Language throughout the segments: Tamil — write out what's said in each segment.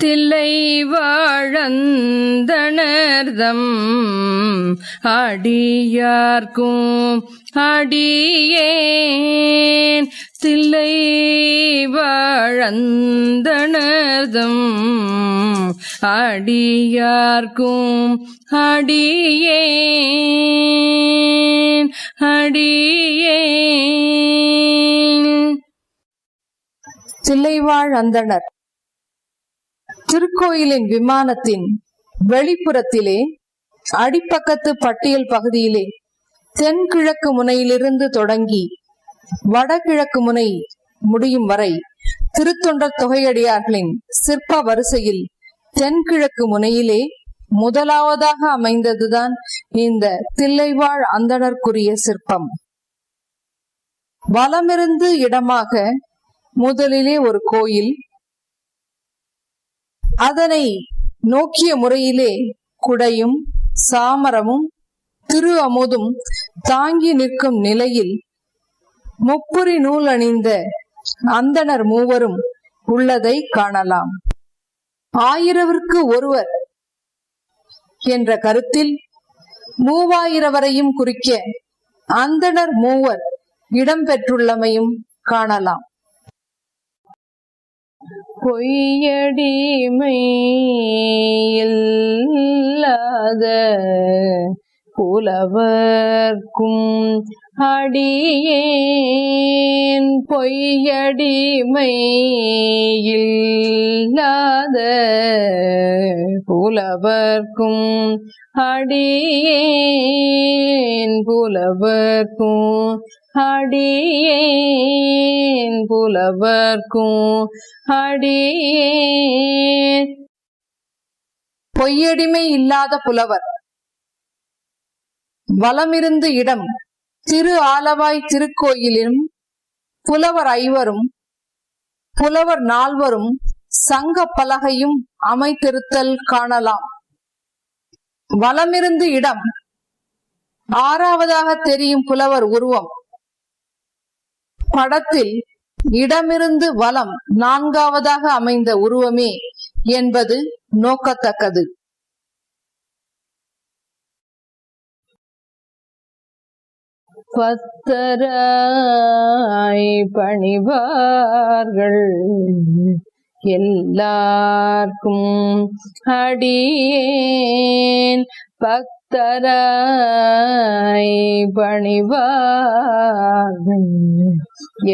தில்லை வாழந்தணர்தம் அடியார்க்கும் அடியேன். தில்லை வாழந்தணர்தம் அடியார்க்கும் அடியேன் அடியேன். தில்லைவாழ் அந்தணர் திருக்கோயிலின் விமானத்தின் வெளிப்புறத்திலே அடிப்பக்கத்து பட்டியல் பகுதியிலே தென்கிழக்கு முனையிலிருந்து தொடங்கி வடகிழக்கு முனை முடியும் வரை திருத்தொண்டர் தொகையடியார்களின் சிற்ப வரிசையில் தென்கிழக்கு முனையிலே முதலாவதாக அமைந்ததுதான் இந்த தில்லைவாழ் அந்தணர்க்குரிய சிற்பம். வலமிருந்து இடமாக முதலிலே ஒரு கோயில், அதனை நோக்கிய முறையிலே குடையும் சாமரமும் திரு அமுதும் தாங்கி நிற்கும் நிலையில் முப்புரி நூல் அணிந்த அந்தணர் மூவரும் உள்ளதை காணலாம். 1000ற்கு ஒருவர் என்ற கருத்தில் 3000 வரையும் குறிக்க அந்தணர் மூவர் இடம்பெற்றுள்ளமையும் காணலாம். பொய்யடிமை இல்லாத புலவர்க்கும் அடியேன். பொய்யடிமை இல்லாத புலவர்க்கும் அடியேன். புலவர்க்கும் அடியேன். புலவர்க்கும் அடியேன். பொய்யடிமை இல்லாத புலவர். வலமிருந்து இடம் திரு ஆலவாய் திருக்கோயிலும் புலவர் 5வரும் புலவர் 4வரும் சங்க பலகையும் அமைத்திருத்தல் காணலாம். வலமிருந்து இடம் 6வதாக தெரியும் புலவர் உருவம் படத்தில் இடமிருந்து வலம் 4வதாக அமைந்த உருவமே என்பது நோக்கத்தக்கது. பத்தராய் பணிவார்கள் எல்லார்க்கும் அடியேன். பத்தராய் பணிவார்கள்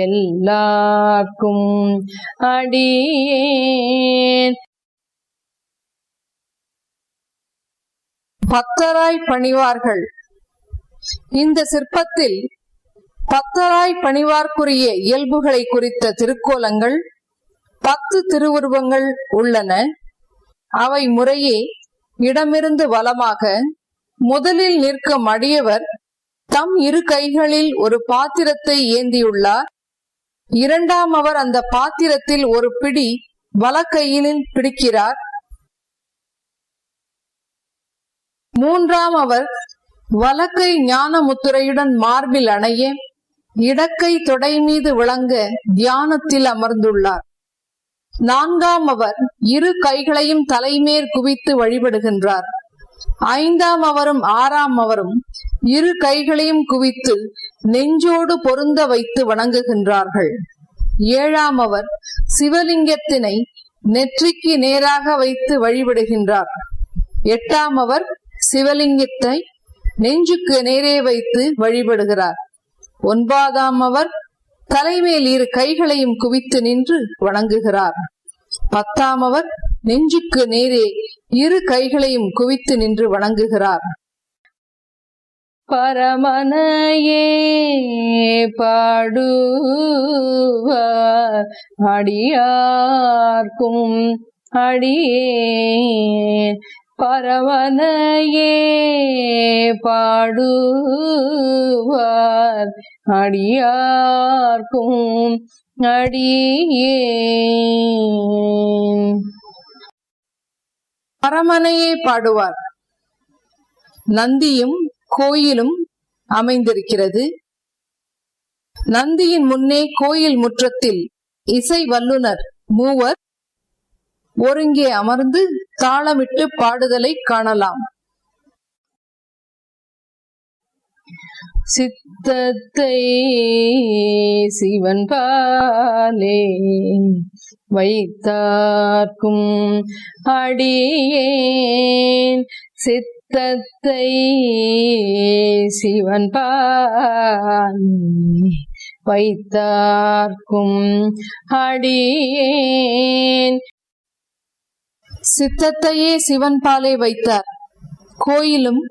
எல்லார்க்கும் அடியேன். பத்தராய் பணிவார்கள். இந்த சிற்பத்தில் பத்தராய் பணிவார்க்குரிய இயல்புகளை குறித்த திருக்கோலங்கள் 10 திருவுருவங்கள் உள்ளன. அவை முறையே இடமிருந்து வலமாக முதலில் நிற்கும் அடியவர் தம் இரு கைகளில் ஒரு பாத்திரத்தை ஏந்தியுள்ளார். 2ஆம் அவர் அந்த பாத்திரத்தில் ஒரு பிடி வலக்கையிலில் பிடிக்கிறார். 3ஆம் அவர் வலக்கை ஞான முத்திரையுடன் மார்பில் அணைய இடக்கை தொடை மீது விளங்க தியானத்தில் அமர்ந்துள்ளார். 4ஆம் அவர் இரு கைகளையும் தலைமேற் குவித்து வழிபடுகின்றார். 5ஆம் அவரும் 6ஆம் அவரும் இரு கைகளையும் குவித்து நெஞ்சோடு பொருந்த வைத்து வணங்குகின்றார்கள். 7ஆம் அவர் சிவலிங்கத்தினை நெற்றிக்கு நேராக வைத்து வழிபடுகின்றார். 8ஆம் அவர் சிவலிங்கத்தை நெஞ்சுக்கு நேரே வைத்து வழிபடுகிறார். 9ஆம் அவர் தலைமேல் இரு கைகளையும் குவித்து நின்று வணங்குகிறார். 10ஆம் அவர் நெஞ்சுக்கு நேரே இரு கைகளையும் குவித்து நின்று வணங்குகிறார். பரமனையே பாடுவார் அடியார்க்கும் அடியேன். பரமனையே பாடுவார் அடியார்க்கும் அடியேன். பரமனையே பாடுவார். நந்தியும் கோயிலும் அமைந்திருக்கிறது. நந்தியின் முன்னே கோயில் முற்றத்தில் இசை வல்லுனர் மூவர் ஒருங்கே அமர்ந்து தாளமிட்டு பாடுதலை காணலாம். சித்தத்தை சிவன் பாலே வைத்தார்க்கும் அடியேன், சித்தத்தை சிவன் பாலே வைத்தார்க்கும் அடியேன். சித்தத்தையே சிவன் பாலே வைத்தார். கோயிலும்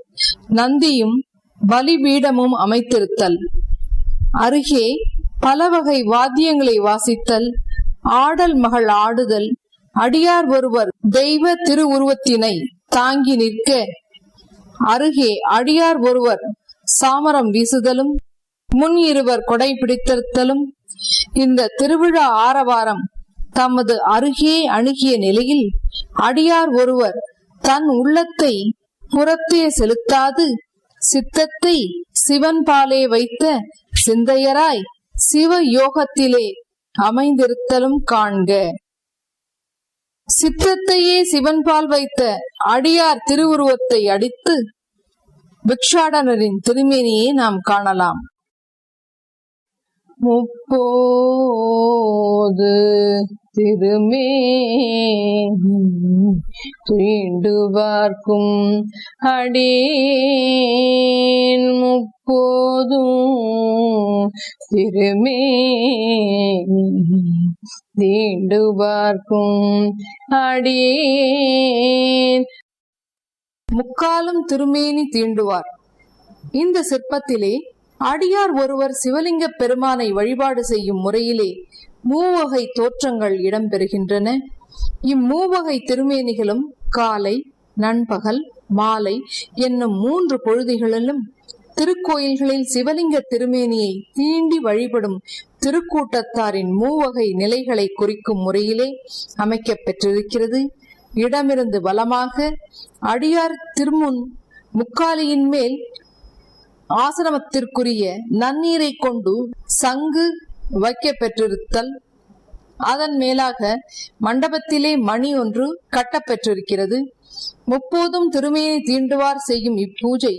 நந்தியும் பலிபீடமும் அமைத்திருத்தல், அருகே பல வகை வாத்தியங்களை வாசித்தல், ஆடல் மகள் ஆடுதல், அடியார் ஒருவர் தெய்வ திருவுருவத்தினை தாங்கி நிற்க அருகே அடியார் ஒருவர் சாமரம் வீசுதலும், முன் இருவர் கொடை பிடித்திருத்தலும், இந்த திருவிழா ஆரவாரம் தமது அருகே அணுகிய நிலையில் அடியார் ஒருவர் தன் உள்ளத்தை புறத்தே செலுத்தாது சித்தத்தை சிவன் பாலே வைத்த சிந்தையராய் சிவ யோகத்திலே அமைந்திருத்தலும் காண்க. சித்தத்தையே சிவன்பால் வைத்த அடியார் திருவுருவத்தை அடித்து பிக்ஷாடனரின் திருமேனியை நாம் காணலாம். முப்போது திருமேனி துயிண்டு பார்க்கும் அடியேன், முப்போதும் திருமேனி தீண்டு பார்க்கும் அடியேன். முக்காலும் திருமேனி தீண்டுவார். இந்த சிற்பத்திலே அடியார் ஒருவர் சிவலிங்க பெருமானை வழிபாடு செய்யும் முறையிலே மூவகை தோற்றங்கள் இடம்பெறுகின்றன. இம்மூவகை திருமேனிகளும் காலை, நண்பகல், மாலை என்னும் 3 பொழுதுகளிலும் திருக்கோயில்களில் சிவலிங்க திருமேனியை தீண்டி வழிபடும் திருக்கூட்டத்தாரின் மூவகை நிலைகளை குறிக்கும் முறையிலே அமைக்கப் பெற்றிருக்கிறது. இடமிருந்து வலமாக அடியார் திருமுன் முக்காலியின் மேல் ஆசனத்திற்குரிய நன்னீரை கொண்டு சங்கு வைக்க பெற்றிருத்தல், அதன் மேலாக மண்டபத்திலே மணி ஒன்று கட்டப்பெற்றிருக்கிறது. முப்போதும் திருமேனி தீண்டுவார் செய்யும் இப்பூஜை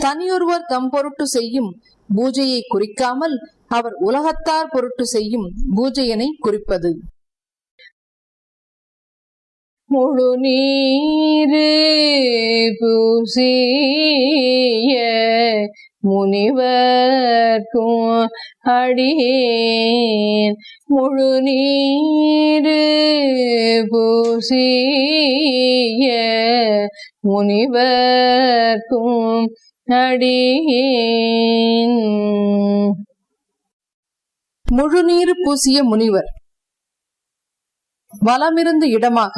தனியொருவர் தம் பொருட்டு செய்யும் பூஜையை குறிக்காமல் அவர் உலகத்தார் பொருட்டு செய்யும் பூஜையினை குறிப்பது. முழு நீரு பூசிய முனிவர்க்கும் அடியேன், முழு நீரு பூசிய முனிவர்க்கும் அடியேன். முழுநீர் பூசிய முனிவர் வலமிருந்து இடமாக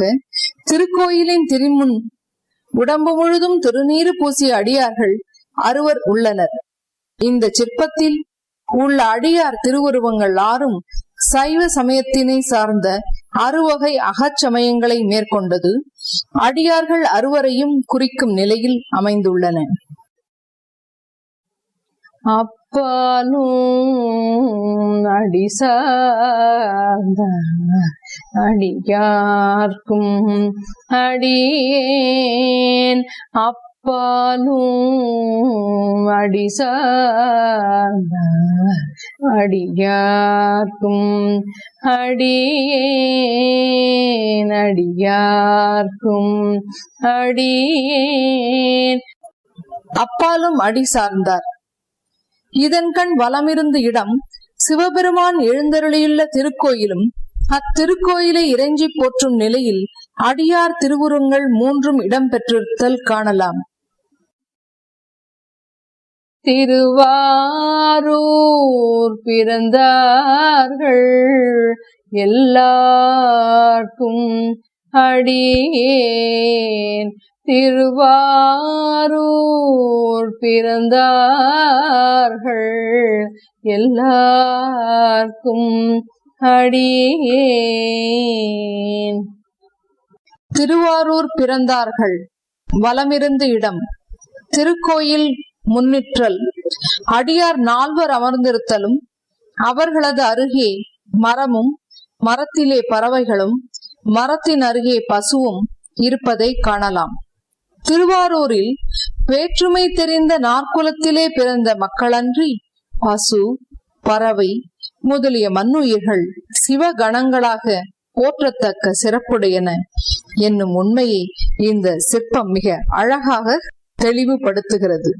திருக்கோயிலின் திருமுன் உடம்பு முழுதும் திருநீறு பூசிய அடியார்கள் 6 உள்ளனர். இந்த சிற்பத்தில் உள்ள அடியார் திருவுருவங்கள் 6 சைவ சமயத்தினை சார்ந்த 6 வகை அகச்சமயங்களை மேற்கொண்டது அடியார்கள் 6 குறிக்கும் நிலையில் அமைந்துள்ளன. அப்பாலும் அடிசார்ந்த அடியார்க்கும் அடியேன், அப்பாலும் அடிசார்ந்த அடியார்க்கும் அடியேன், அடியார்க்கும் அடியேன். அப்பாலும் அடி சார்ந்தார். இதன் கண் வலமிருந்து இடம் சிவபெருமான் எழுந்தருளியுள்ள திருக்கோயிலும் அத்திருக்கோயிலை இறைஞ்சி போற்றும் நிலையில் அடியார் திருவுருவங்கள் 3 இடம்பெற்றிருத்தல் காணலாம். திருவாரூர் பிறந்தார்கள் எல்லார்க்கும் அடியேன், திருவாரூர் பிறந்தார்கள் எல்லார்க்கும் அடியேன். திருவாரூர் பிறந்தார்கள் வலமிருந்து இடம் திருக்கோயில் முன்னிற்றல், அடியார் 4 அமர்ந்திருத்தலும் அவர்களது அருகே மரமும் மரத்திலே பறவைகளும் மரத்தின் அருகே பசுவும் இருப்பதை காணலாம். திருவாரூரில் வேற்றுமை தெரிந்த நாற்குலத்திலே பிறந்த மக்களன்றி பசு, பறவை முதலிய மண்ணுயிர்கள் சிவகணங்களாக போற்றத்தக்க சிறப்புடையன என்னும் உண்மையை இந்த சிற்பம் மிக அழகாக தெளிவுபடுத்துகிறது.